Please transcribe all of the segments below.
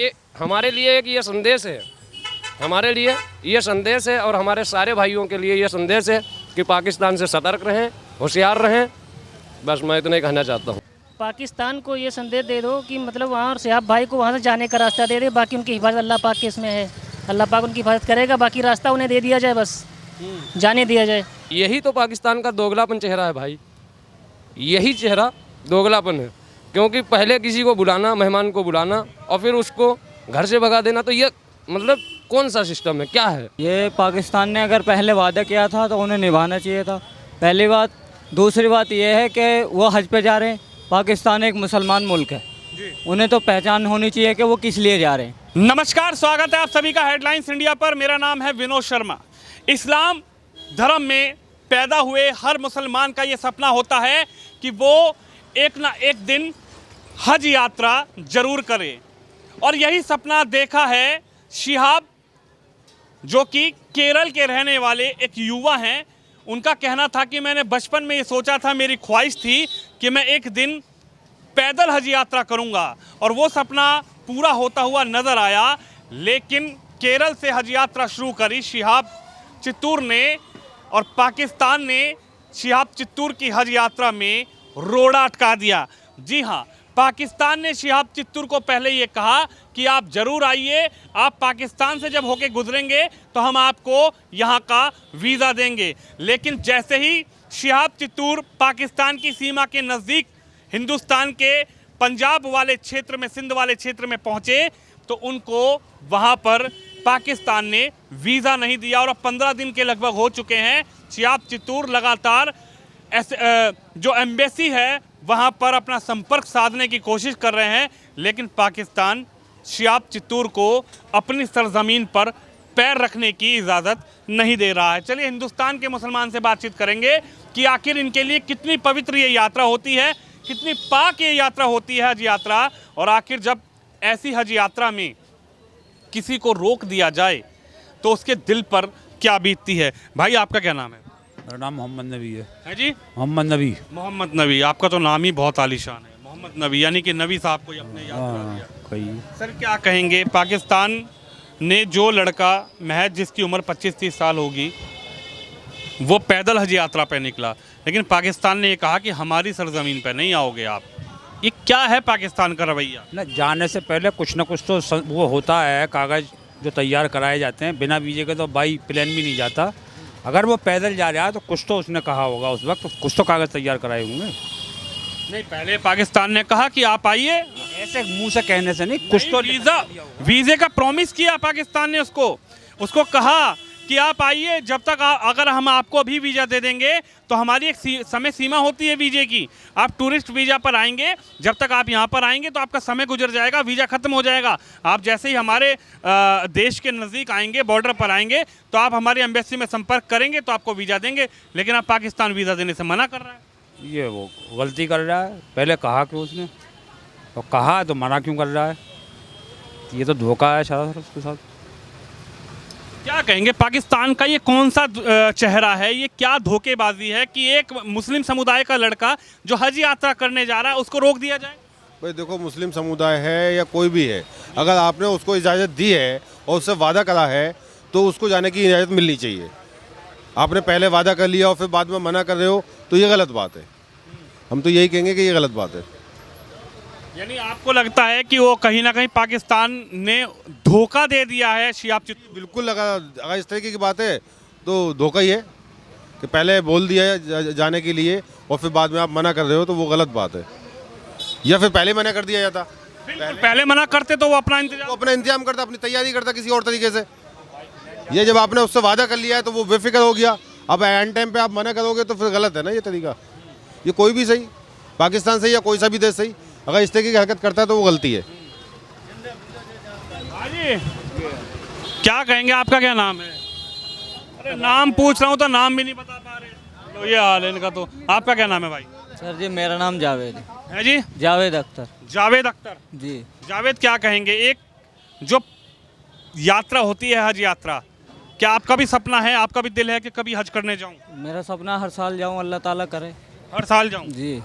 ये हमारे लिए एक ये संदेश है, हमारे लिए ये संदेश है और हमारे सारे भाइयों के लिए ये संदेश है कि पाकिस्तान से सतर्क रहें, होशियार रहें। बस मैं इतना ही कहना चाहता हूँ। पाकिस्तान को ये संदेश दे दो कि मतलब वहाँ से आप भाई को वहाँ से जाने का रास्ता दे दे, बाकी उनकी हिफाजत अल्लाह पाक के इसमें है, अल्लाह पाक उनकी हिफाजत करेगा, बाकी रास्ता उन्हें दे दिया जाए, बस जाने दिया जाए। यही तो पाकिस्तान का दोगलापन चेहरा है भाई, यही चेहरा दोगलापन है। क्योंकि पहले किसी को बुलाना, मेहमान को बुलाना और फिर उसको घर से भगा देना, तो ये मतलब कौन सा सिस्टम है, क्या है? ये पाकिस्तान ने अगर पहले वादा किया था तो उन्हें निभाना चाहिए था, पहली बात। दूसरी बात यह है कि वो हज पे जा रहे हैं, पाकिस्तान एक मुसलमान मुल्क है, उन्हें तो पहचान होनी चाहिए कि वो किस लिए जा रहे हैं। नमस्कार, स्वागत है आप सभी का हेडलाइंस इंडिया पर। मेरा नाम है विनोद शर्मा। इस्लाम धर्म में पैदा हुए हर मुसलमान का ये सपना होता है कि वो एक ना एक दिन हज यात्रा जरूर करे, और यही सपना देखा है शिहाब, जो कि केरल के रहने वाले एक युवा हैं। उनका कहना था कि मैंने बचपन में ये सोचा था, मेरी ख्वाहिश थी कि मैं एक दिन पैदल हज यात्रा करूंगा, और वो सपना पूरा होता हुआ नज़र आया। लेकिन केरल से हज यात्रा शुरू करी शिहाब चित्तूर ने, और पाकिस्तान ने शिहाब चित्तूर की हज यात्रा में रोड़ा अटका दिया। जी हाँ, पाकिस्तान ने शिहाब चित्तूर को पहले ये कहा कि आप ज़रूर आइए, आप पाकिस्तान से जब होके गुजरेंगे तो हम आपको यहाँ का वीज़ा देंगे। लेकिन जैसे ही शिहाब चित्तूर पाकिस्तान की सीमा के नज़दीक हिंदुस्तान के पंजाब वाले क्षेत्र में, सिंध वाले क्षेत्र में पहुँचे, तो उनको वहाँ पर पाकिस्तान ने वीज़ा नहीं दिया। और अब 15 दिन के लगभग हो चुके हैं। शिहाब चित्तूर लगातार जो एम्बेसी है वहाँ पर अपना संपर्क साधने की कोशिश कर रहे हैं, लेकिन पाकिस्तान शिहाब चित्तूर को अपनी सरजमीन पर पैर रखने की इजाज़त नहीं दे रहा है। चलिए हिंदुस्तान के मुसलमान से बातचीत करेंगे कि आखिर इनके लिए कितनी पवित्र ये यात्रा होती है, कितनी पाक ये यात्रा होती है, हज यात्रा। और आखिर जब ऐसी हज यात्रा में किसी को रोक दिया जाए तो उसके दिल पर क्या बीतती है। भाई, आपका क्या नाम है? मेरा नाम मोहम्मद नबी है जी, मोहम्मद नबी। मोहम्मद नबी, आपका तो नाम ही बहुत आलीशान है, मोहम्मद नबी, यानी कि नबी साहब को ही अपने याद करा दिया। कई सर, क्या कहेंगे, पाकिस्तान ने जो लड़का महज जिसकी उम्र 25-30 साल होगी वो पैदल हज यात्रा पे निकला, लेकिन पाकिस्तान ने ये कहा कि हमारी सरजमीन पे नहीं आओगे आप। ये क्या है पाकिस्तान का रवैया? न जाने से पहले कुछ ना कुछ तो वो होता है, कागज़ जो तैयार कराए जाते हैं। बिना वीज़े के तो बाई प्लेन भी नहीं जाता। अगर वो पैदल जा रहा है तो कुछ तो उसने कहा होगा उस वक्त, कुछ तो कागज़ तैयार कराए होंगे। नहीं, पहले पाकिस्तान ने कहा कि आप आइए, ऐसे मुंह से कहने से नहीं, कुछ तो वीज़े का प्रॉमिस किया पाकिस्तान ने उसको कहा कि आप आइए, जब तक अगर हम आपको अभी वीज़ा दे देंगे तो हमारी एक समय सीमा होती है वीज़े की। आप टूरिस्ट वीज़ा पर आएंगे, जब तक आप यहाँ पर आएंगे तो आपका समय गुजर जाएगा, वीज़ा ख़त्म हो जाएगा। आप जैसे ही हमारे देश के नज़दीक आएंगे, बॉर्डर पर आएंगे, तो आप हमारी एम्बेसी में संपर्क करेंगे तो आपको वीज़ा देंगे। लेकिन अब पाकिस्तान वीज़ा देने से मना कर रहा है। ये वो गलती कर रहा है। पहले कहा कि उसने तो कहा तो मना क्यों कर रहा है? ये तो धोखा है शायद उसके साथ। क्या कहेंगे, पाकिस्तान का ये कौन सा चेहरा है, ये क्या धोखेबाजी है कि एक मुस्लिम समुदाय का लड़का जो हज यात्रा करने जा रहा है उसको रोक दिया जाए? भाई देखो, मुस्लिम समुदाय है या कोई भी है, अगर आपने उसको इजाज़त दी है और उससे वादा करा है तो उसको जाने की इजाज़त मिलनी चाहिए। आपने पहले वादा कर लिया और फिर बाद में मना कर रहे हो तो ये गलत बात है। हम तो यही कहेंगे कि ये गलत बात है। यानी आपको लगता है कि वो कहीं ना कहीं पाकिस्तान ने धोखा दे दिया है शिहाब चित्तूर? बिल्कुल, अगर इस तरीके की बात है तो धोखा ही है कि पहले बोल दिया है जाने के लिए और फिर बाद में आप मना कर रहे हो, तो वो गलत बात है। या फिर पहले मना कर दिया जाता, पहले मना करते तो वो अपना इंतजाम करता, अपनी तैयारी करता किसी और तरीके से। ये जब आपने उससे वादा कर लिया है तो वो बेफिक्र हो गया, अब एंड टाइम पे आप मना करोगे तो फिर गलत है ना ये तरीका। ये कोई भी सही, पाकिस्तान सही या कोई सा भी देश सही, अगर इस तरीके की हरकत करता है तो वो गलती है। क्या कहेंगे, आपका क्या नाम है? अरे नाम पूछ रहा हूँ तो नाम भी नहीं बता पा रहे, तो ये हाल है इनका। तो आपका क्या नाम है भाई? सर जी, मेरा नाम जावेद है जी, जावेद अख्तर जावेद अख्तर जी। जावेद, क्या कहेंगे, एक जो यात्रा होती है हज यात्रा, क्या आपका भी सपना है, आपका भी दिल है कि कभी हज करने जाऊं? मेरा सपना हर साल जाऊं, अल्लाह ताला करे। हर साल जाऊं जी।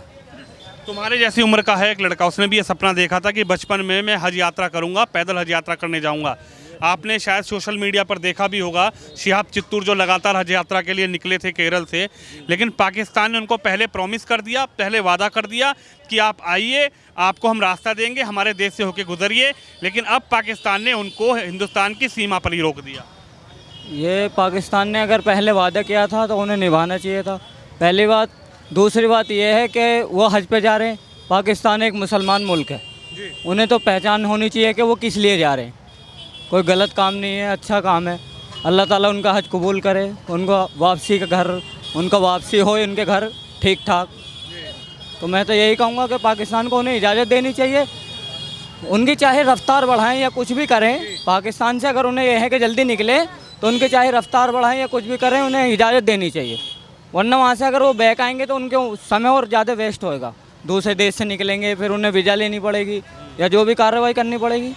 तुम्हारे जैसी उम्र का है एक लड़का, उसने भी ये सपना देखा था कि बचपन में मैं हज यात्रा करूंगा, पैदल हज यात्रा करने जाऊंगा। आपने शायद सोशल मीडिया पर देखा भी होगा, शिहाब चित्तूर जो लगातार हज यात्रा के लिए निकले थे केरल से, लेकिन पाकिस्तान ने उनको पहले प्रॉमिस कर दिया, पहले वादा कर दिया कि आप आइए, आपको हम रास्ता देंगे, हमारे देश से होके गुजरिए, लेकिन अब पाकिस्तान ने उनको हिंदुस्तान की सीमा पर ही रोक दिया। ये पाकिस्तान ने अगर पहले वादा किया था तो उन्हें निभाना चाहिए था, पहली बात। दूसरी बात यह है कि वो हज पे जा रहे हैं, पाकिस्तान एक मुसलमान मुल्क है, उन्हें तो पहचान होनी चाहिए कि वो किस लिए जा रहे हैं। कोई गलत काम नहीं है, अच्छा काम है। अल्लाह ताला उनका हज कबूल करे, उनको वापसी का घर, उनका वापसी हो उनके घर ठीक ठाक। तो मैं तो यही कहूँगा कि पाकिस्तान को उन्हें इजाज़त देनी चाहिए, उनकी चाहे रफ्तार बढ़ाएं या कुछ भी करें। पाकिस्तान से अगर उन्हें यह है कि जल्दी निकले तो उनके चाहे रफ्तार बढ़ाएं या कुछ भी करें, उन्हें इजाज़त देनी चाहिए। वरना वहाँ से अगर वो बैक आएंगे तो उनके समय और ज़्यादा वेस्ट होएगा। दूसरे देश से निकलेंगे, फिर उन्हें वीज़ा लेनी पड़ेगी या जो भी कार्रवाई करनी पड़ेगी,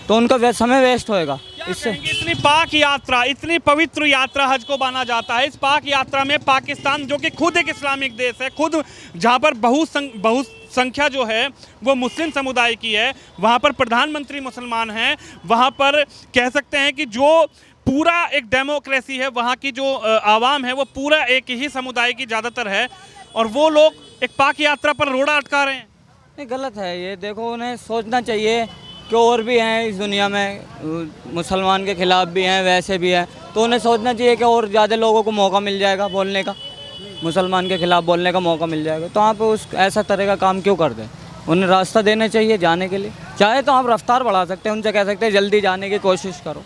तो उनका समय वेस्ट होएगा। इससे इतनी पाक यात्रा, इतनी पवित्र यात्रा हज को माना जाता है। इस पाक यात्रा में पाकिस्तान, जो कि खुद एक इस्लामिक देश है, खुद जहाँ पर बहुत संख्या जो है वो मुस्लिम समुदाय की है, वहाँ पर प्रधानमंत्री मुसलमान हैं, वहाँ पर कह सकते हैं कि जो पूरा एक डेमोक्रेसी है, वहाँ की जो आवाम है वो पूरा एक ही समुदाय की ज़्यादातर है, और वो लोग एक पाक यात्रा पर रोड़ा अटका रहे हैं। नहीं, गलत है ये। देखो, उन्हें सोचना चाहिए कि और भी हैं इस दुनिया में, मुसलमान के ख़िलाफ़ भी हैं, वैसे भी हैं, तो उन्हें सोचना चाहिए कि और ज़्यादा लोगों को मौका मिल जाएगा बोलने का, मुसलमान के ख़िलाफ़ बोलने का मौका मिल जाएगा। तो आप उस ऐसा तरह का काम क्यों कर दें? उन्हें रास्ता देना चाहिए जाने के लिए। चाहे तो आप रफ्तार बढ़ा सकते हैं, उनसे कह सकते हैं जल्दी जाने की कोशिश करो।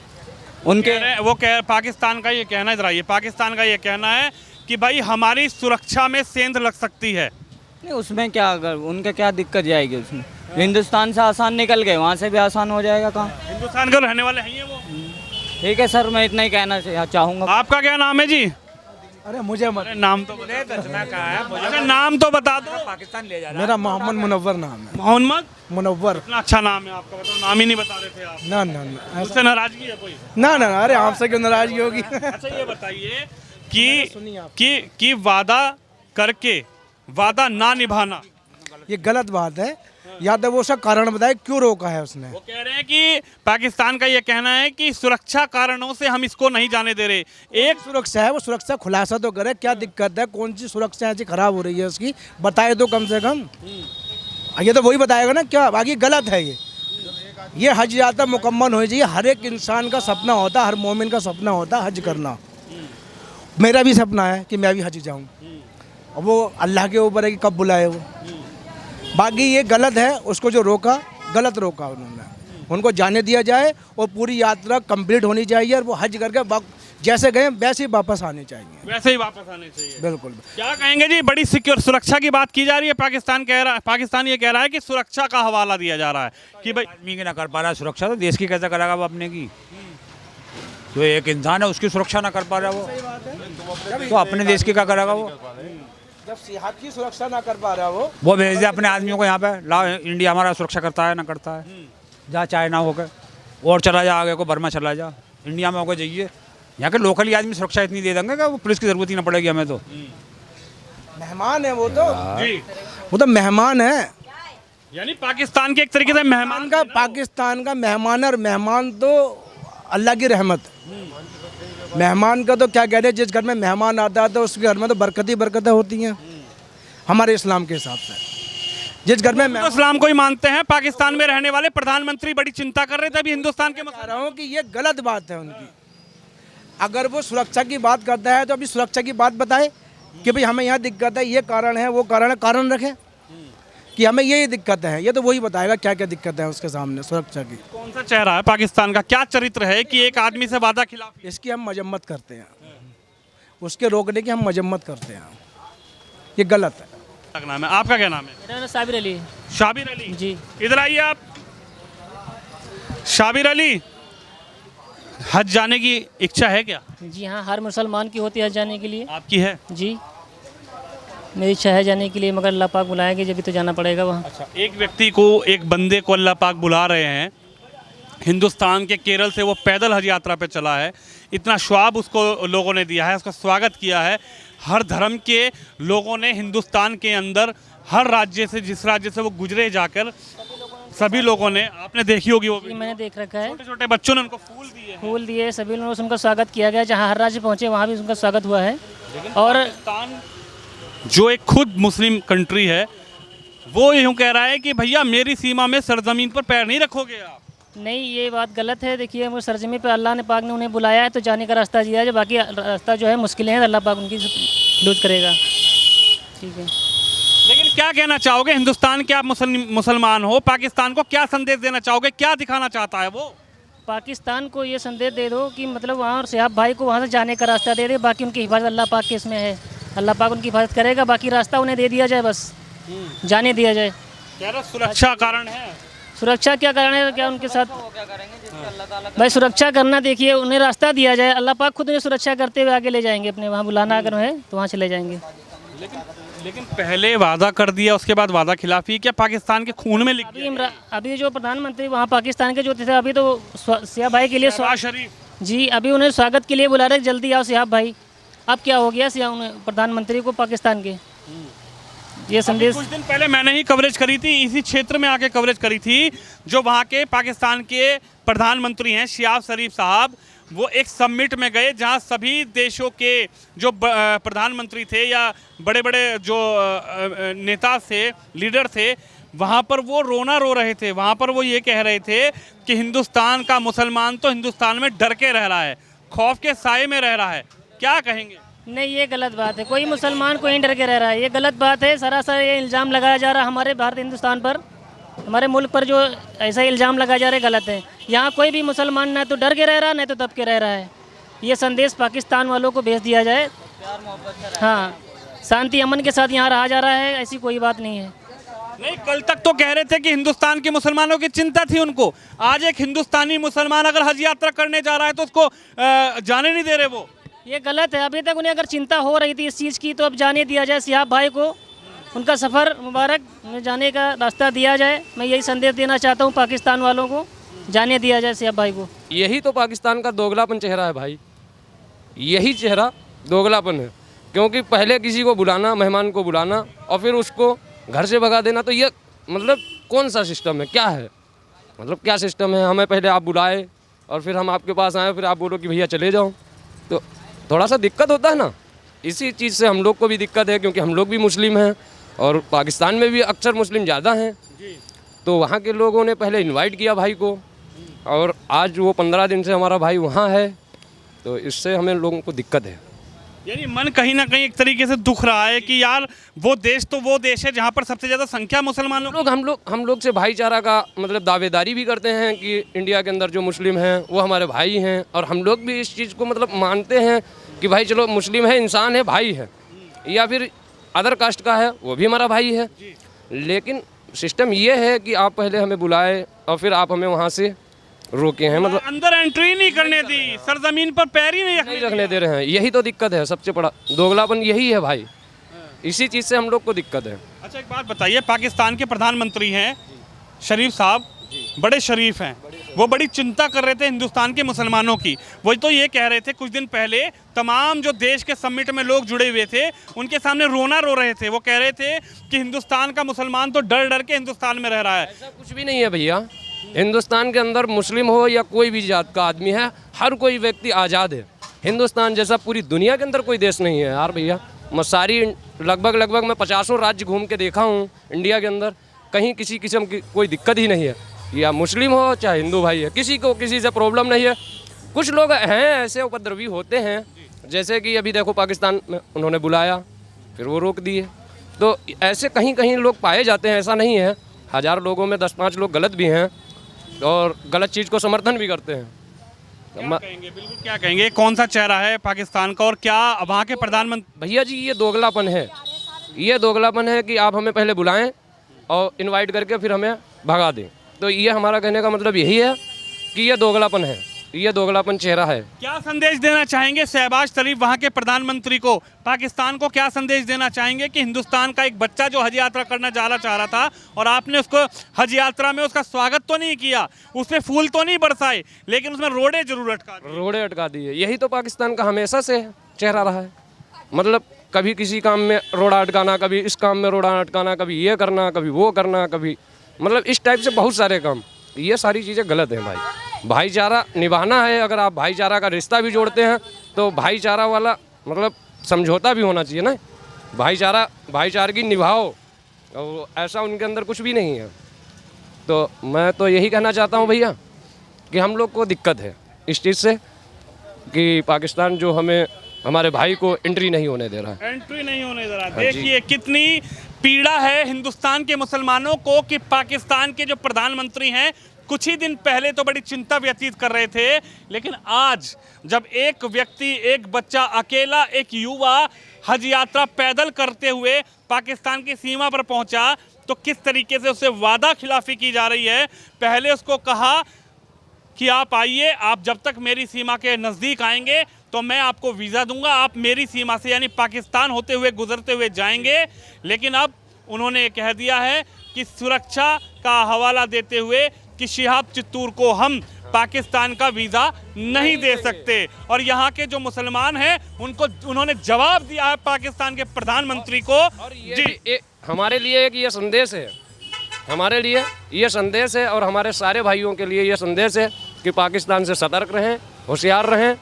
उनके पाकिस्तान का ये कहना, इधर आइए, पाकिस्तान का ये कहना है कि भाई हमारी सुरक्षा में सेंध लग सकती है। नहीं, उसमें क्या, अगर उनका क्या दिक्कत जाएगी उसमें? हिंदुस्तान से आसान निकल गए, वहाँ से भी आसान हो जाएगा काम। हिंदुस्तान के रहने वाले हैं ये वो। ठीक है सर, मैं इतना ही कहना चाहूँगा। आपका क्या नाम है जी? अरे मुझे मत, नाम तो अच्छा, नाम तो बता दो। पाकिस्तान ले जा रहा मेरा मोहम्मद मुनव्वर नाम है। मोहम्मद मुनव्वर। इतना अच्छा नाम है आपका, बताओ, नाम ही नहीं बता रहे थे आप। ना ना ना, उससे नाराजगी है कोई? ना ना, अरे आपसे क्यों नाराजगी होगी? अच्छा, ये बताइए कि वादा करके वादा ना निभाना ये गलत बात है। या तो वो उसका कारण बताए क्यों रोका है उसने। वो कह रहे हैं कि पाकिस्तान का ये कहना है कि सुरक्षा कारणों से हम इसको नहीं जाने दे रहे। एक सुरक्षा है, वो सुरक्षा खुलासा तो करे, क्या दिक्कत है, कौन सी सुरक्षा ऐसी खराब हो रही है उसकी, बताए तो कम से कम। ये तो वही बताएगा ना, क्या बाकी गलत है ये हज यात्रा मुकम्मल होनी चाहिए। हर एक इंसान का सपना होता है, हर मोमिन का सपना होता है हज करना। मेरा भी सपना है कि मैं भी हज जाऊँ, और वो अल्लाह के ऊपर है कि कब बुलाए वो। बाकी ये गलत है, उसको जो रोका गलत रोका उन्होंने। उनको जाने दिया जाए और पूरी यात्रा कंप्लीट होनी चाहिए, और वो हज करके जैसे गए वैसे ही वापस आने चाहिए। वैसे ही वापस आने चाहिए, बिल्कुल। क्या कहेंगे जी? बड़ी सिक्योर सुरक्षा की बात की जा रही है। पाकिस्तान ये कह रहा है कि सुरक्षा का हवाला दिया जा रहा है कि भाई आदमी की ना कर पा रहा है सुरक्षा, तो देश की कैसे करेगा वो अपने की? जो एक इंसान है उसकी सुरक्षा ना कर पा रहा वो, तो अपने देश की क्या करेगा वो? जब सियाहत की सुरक्षा ना कर पा रहा वो भेज दे अपने आदमियों को यहाँ पे, लाओ इंडिया हमारा सुरक्षा करता है ना करता है, जा चाइना होकर और चला जा, आगे को बर्मा चला जा, इंडिया में होकर जाइए। यहाँ के लोकल आदमी सुरक्षा इतनी दे देंगे कि वो पुलिस की जरूरत ही ना पड़ेगी हमें। तो मेहमान है वो तो, जी, वो तो मेहमान है। यानी पाकिस्तान के एक तरीके से मेहमान का, पाकिस्तान का मेहमान है, और मेहमान तो अल्लाह की रहमत। मेहमान का तो क्या कहते हैं, जिस घर में मेहमान आता है तो उसके घर में तो बरकतें होती हैं हमारे इस्लाम के हिसाब से। जिस घर में तो इस्लाम को ही मानते हैं। पाकिस्तान में रहने वाले प्रधानमंत्री बड़ी चिंता कर रहे थे अभी हिंदुस्तान के कह रहा हूँ कि ये गलत बात है उनकी। अगर वो सुरक्षा की बात करता है तो अभी सुरक्षा की बात बताए कि भाई हमें यहाँ दिक्कत है, ये कारण है, वो कारण है, कारण रखे कि हमें ये दिक्कत है। ये तो वही बताएगा क्या क्या दिक्कत है उसके सामने सुरक्षा की। कौन सा चेहरा है पाकिस्तान का, क्या चरित्र है कि एक आदमी से वादा खिलाफ? इसकी हम मजम्मत करते हैं, उसके रोकने की हम मजम्मत करते हैं। ये गलत है। क्या नाम है आपका? क्या नाम है? मेरा नाम साबिर अली। शाबिर अली जी। इधर आइए आप। शाबिर अली, हज जाने की इच्छा है क्या? जी हाँ, हर मुसलमान की होती है हज जाने के लिए। आपकी है? जी, मेरी इच्छा है जाने के लिए, मगर अल्लाह पाक बुलाएंगे जब भी तो जाना पड़ेगा वहाँ। अच्छा, एक व्यक्ति को, एक बंदे को अल्लाह पाक बुला रहे हैं। हिंदुस्तान के केरल से वो पैदल हज यात्रा पे चला है। इतना श्वाब उसको लोगों ने दिया है, उसका स्वागत किया है। हर धर्म के लोगों ने हिंदुस्तान के अंदर हर राज्य से, जिस राज्य से वो गुजरे जाकर, सभी लोगों ने, आपने देखी होगी वो जी, मैंने देख रखा है। छोटे छोटे बच्चों ने उनको फूल दिए हैं। फूल दिए, सभी लोगों से उनका स्वागत किया गया। जहाँ हर राज्य पहुँचे वहाँ भी उनका स्वागत हुआ है। और पाकिस्तान जो एक खुद मुस्लिम कंट्री है, वो यूँ कह रहा है कि भैया मेरी सीमा में सरजमीन पर पैर नहीं रखोगे आप। नहीं, ये बात गलत है। देखिए, वो सरजमी पे अल्लाह ने पाक ने उन्हें बुलाया है तो जाने का रास्ता दिया है। जो बाकी रास्ता जो है मुश्किलें हैं, अल्लाह पाक उनकी दूर करेगा। ठीक है। लेकिन क्या कहना चाहोगे, हिंदुस्तान के आप मुसलमान हो, पाकिस्तान को क्या संदेश देना चाहोगे, क्या दिखाना चाहता है वो? पाकिस्तान को ये संदेश दे दो कि मतलब वहाँ से आप भाई को वहाँ से जाने का रास्ता दे दे। बाकी उनकी हिफाजत अल्लाह पाक के इसमें है। अल्लाह पाक उनकी हिफाजत करेगा। बाकी रास्ता उन्हें दे दिया जाए, बस जाने दिया जाए। कह रहे सुरक्षा कारण है। सुरक्षा क्या कारण है, क्या उनके साथ भाई सुरक्षा करना? देखिए, उन्हें रास्ता दिया जाए। अल्लाह पाक खुद उन्हें सुरक्षा करते हुए आगे ले जाएंगे अपने। वहाँ बुलाना अगर है तो वहाँ चले जाएंगे। लेकिन पहले वादा कर दिया, उसके बाद वादा खिलाफी क्या पाकिस्तान के खून में लिख दिया? अभी जो प्रधानमंत्री वहाँ पाकिस्तान के जो थे, अभी तो सियाह भाई के लिए शहबाज शरीफ जी, अभी उन्हें स्वागत के लिए बुला रहे, जल्दी आओ सियाह भाई। अब क्या हो गया सियाह प्रधानमंत्री को पाकिस्तान के? ये संदेश कुछ दिन पहले मैंने ही कवरेज करी थी, इसी क्षेत्र में आके कवरेज करी थी। जो वहाँ के पाकिस्तान के प्रधानमंत्री हैं शहबाज शरीफ साहब, वो एक समिट में गए जहाँ सभी देशों के जो प्रधानमंत्री थे या बड़े बड़े जो नेता थे, लीडर थे, वहाँ पर वो रोना रो रहे थे। वहाँ पर वो ये कह रहे थे कि हिंदुस्तान का मुसलमान तो हिंदुस्तान में डर के रह रहा है, खौफ के साए में रह रहा है। क्या कहेंगे? नहीं, ये गलत बात है। कोई मुसलमान कोई डर के रह रहा है, ये गलत बात है। सरासर ये इल्ज़ाम लगाया जा रहा है हमारे भारत हिंदुस्तान पर, हमारे मुल्क पर जो ऐसा इल्ज़ाम लगाया जा रहा है, गलत है। यहाँ कोई भी मुसलमान ना तो डर के रह रहा है, ना तो दब के रह रहा है। ये संदेश पाकिस्तान वालों को भेज दिया जाए। हाँ, शांति अमन के साथ यहाँ रहा जा रहा है, ऐसी कोई बात नहीं है। नहीं, कल तक तो कह रहे थे कि हिंदुस्तान के मुसलमानों की चिंता थी उनको। आज एक हिंदुस्तानी मुसलमान अगर हज यात्रा करने जा रहा है तो उसको जाने नहीं दे रहे वो। ये गलत है। अभी तक उन्हें अगर चिंता हो रही थी इस चीज़ की तो अब जाने दिया जाए। सियाह भाई को उनका सफ़र मुबारक में जाने का रास्ता दिया जाए। मैं यही संदेश देना चाहता हूँ पाकिस्तान वालों को, जाने दिया जाए सियाह भाई को। यही तो पाकिस्तान का दोगलापन चेहरा है भाई, यही चेहरा दोगलापन है। क्योंकि पहले किसी को बुलाना, मेहमान को बुलाना और फिर उसको घर से भगा देना, तो ये मतलब कौन सा सिस्टम है, क्या है? मतलब क्या सिस्टम है? हमें पहले आप बुलाए और फिर हम आपके पास आए, फिर आप बोलो कि भैया चले जाओ, तो थोड़ा सा दिक्कत होता है ना। इसी चीज़ से हम लोग को भी दिक्कत है, क्योंकि हम लोग भी मुस्लिम हैं और पाकिस्तान में भी अक्सर मुस्लिम ज़्यादा हैं। तो वहाँ के लोगों ने पहले इनवाइट किया भाई को, और आज वो 15 दिन से हमारा भाई वहाँ है, तो इससे हमें लोगों को दिक्कत है। यानी मन कहीं ना कहीं एक तरीके से दुख रहा है कि यार वो देश तो वो देश है जहाँ पर सबसे ज़्यादा संख्या मुसलमानों। हम लोग से भाईचारा का मतलब दावेदारी भी करते हैं कि इंडिया के अंदर जो मुस्लिम हैं वो हमारे भाई हैं, और हम लोग भी इस चीज़ को मतलब मानते हैं कि भाई चलो मुस्लिम है, इंसान है, भाई है, या फिर अदर कास्ट का है वो भी हमारा भाई है। लेकिन सिस्टम ये है कि आप पहले हमें बुलाए और फिर आप हमें वहाँ से रोके हैं, मतलब अंदर एंट्री नहीं करने दी, सरजमीन पर पैर ही नहीं रखने दे रहे हैं। यही तो दिक्कत है, सबसे बड़ा दोगलापन यही है भाई। इसी चीज़ से हम लोग को दिक्कत है। अच्छा, एक बात बताइए, पाकिस्तान के प्रधानमंत्री हैं शरीफ साहब, बड़े शरीफ हैं, वो बड़ी चिंता कर रहे थे हिंदुस्तान के मुसलमानों की। वही तो ये कह रहे थे कुछ दिन पहले, तमाम जो देश के समिट में लोग जुड़े हुए थे उनके सामने रोना रो रहे थे। वो कह रहे थे कि हिंदुस्तान का मुसलमान तो डर डर के हिंदुस्तान में रह रहा है। ऐसा कुछ भी नहीं है भैया। हिंदुस्तान के अंदर मुस्लिम हो या कोई भी जात का आदमी है, हर कोई व्यक्ति आज़ाद है। हिंदुस्तान जैसा पूरी दुनिया के अंदर कोई देश नहीं है यार भैया। मैं सारी लगभग मैं 50 राज्य घूम के देखा हूँ इंडिया के अंदर, कहीं किसी किस्म की कोई दिक्कत ही नहीं है। या मुस्लिम हो चाहे हिंदू भाई है, किसी को किसी से प्रॉब्लम नहीं है। कुछ लोग हैं ऐसे उपद्रवी होते हैं, जैसे कि अभी देखो पाकिस्तान में उन्होंने बुलाया फिर वो रोक दिए, तो ऐसे कहीं कहीं लोग पाए जाते हैं। ऐसा नहीं है, 1000 लोगों में 10-5 लोग गलत भी हैं और गलत चीज़ को समर्थन भी करते हैं। क्या कहेंगे, बिल्कुल क्या कहेंगे, कौन सा चेहरा है पाकिस्तान का और क्या वहाँ के प्रधानमंत्री? भैया जी ये दोगलापन है, ये दोगलापन है कि आप हमें पहले बुलाएं और इनवाइट करके फिर हमें भगा दें। तो ये हमारा कहने का मतलब यही है कि ये दोगलापन है, ये दोगलापन चेहरा है। क्या संदेश देना चाहेंगे शहबाज शरीफ वहाँ के प्रधानमंत्री को, पाकिस्तान को क्या संदेश देना चाहेंगे कि हिंदुस्तान का एक बच्चा जो हज यात्रा करना जाना चाह रहा था और आपने उसको हज यात्रा में उसका स्वागत तो नहीं किया, उस पर फूल तो नहीं बरसाए, लेकिन उसमें रोड़े जरूर अटका दिए। रोड़े अटका दिए। यही तो पाकिस्तान का हमेशा से चेहरा रहा है। मतलब कभी किसी काम में रोड़ा अटकाना, कभी इस काम में रोड़ा अटकाना, कभी ये करना, कभी वो करना, कभी मतलब इस टाइप से बहुत सारे काम। ये सारी चीज़ें गलत हैं भाई। भाईचारा निभाना है, अगर आप भाईचारा का रिश्ता भी जोड़ते हैं तो भाईचारा वाला मतलब समझौता भी होना चाहिए ना। भाईचारगी निभाओ, और ऐसा उनके अंदर कुछ भी नहीं है। तो मैं तो यही कहना चाहता हूँ भैया कि हम लोग को दिक्कत है इस चीज़ से कि पाकिस्तान जो हमें हमारे भाई को एंट्री नहीं होने दे रहा है। एंट्री नहीं होने दे रहा। देखिए कितनी पीड़ा है हिंदुस्तान के मुसलमानों को कि पाकिस्तान के जो प्रधानमंत्री हैं कुछ ही दिन पहले तो बड़ी चिंता व्यतीत कर रहे थे, लेकिन आज जब एक व्यक्ति, एक बच्चा, अकेला एक युवा हज यात्रा पैदल करते हुए पाकिस्तान की सीमा पर पहुंचा तो किस तरीके से उससे वादा खिलाफी की जा रही है। पहले उसको कहा कि आप आइए, आप जब तक मेरी सीमा के नज़दीक आएंगे तो मैं आपको वीज़ा दूंगा, आप मेरी सीमा से यानी पाकिस्तान होते हुए गुजरते हुए जाएंगे। लेकिन अब उन्होंने कह दिया है कि सुरक्षा का हवाला देते हुए कि शिहाब चित्तूर को हम पाकिस्तान का वीज़ा नहीं दे सकते। और यहाँ के जो मुसलमान हैं उनको उन्होंने जवाब दिया है पाकिस्तान के प्रधानमंत्री को। और ये हमारे लिए एक ये संदेश है, हमारे लिए ये संदेश है और हमारे सारे भाइयों के लिए ये संदेश है कि पाकिस्तान से सतर्क रहें, होशियार रहें।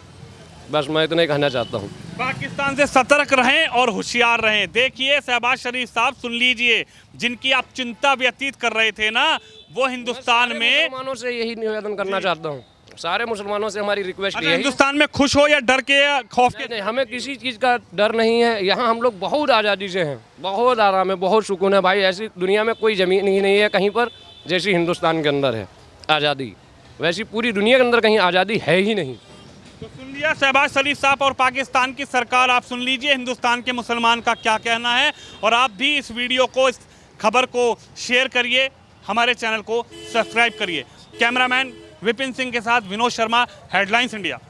बस मैं इतना ही कहना चाहता हूँ। पाकिस्तान से सतर्क रहें और होशियार रहें। देखिए शहबाज शरीफ साहब, सुन लीजिए, जिनकी आप चिंता व्यतीत कर रहे थे ना, वो हिंदुस्तान में मुसलमानों से यही निवेदन करना चाहता हूँ, सारे मुसलमानों से हमारी रिक्वेस्ट अच्छा, है हिंदुस्तान में खुश हो या डर के या खौफ के? नहीं, हमें किसी चीज़ का डर नहीं है। यहाँ हम लोग बहुत आज़ादी से हैं, बहुत आराम है, बहुत सुकून है भाई। ऐसी दुनिया में कोई ज़मीन ही नहीं है कहीं पर जैसी हिंदुस्तान के अंदर है आज़ादी, वैसी पूरी दुनिया के अंदर कहीं आज़ादी है ही नहीं। तो सुन लिया शहबाज शरीफ साहब और पाकिस्तान की सरकार। आप सुन लीजिए हिंदुस्तान के मुसलमान का क्या कहना है। और आप भी इस वीडियो को, इस खबर को शेयर करिए, हमारे चैनल को सब्सक्राइब करिए। कैमरामैन विपिन सिंह के साथ विनोद शर्मा, हेडलाइंस इंडिया।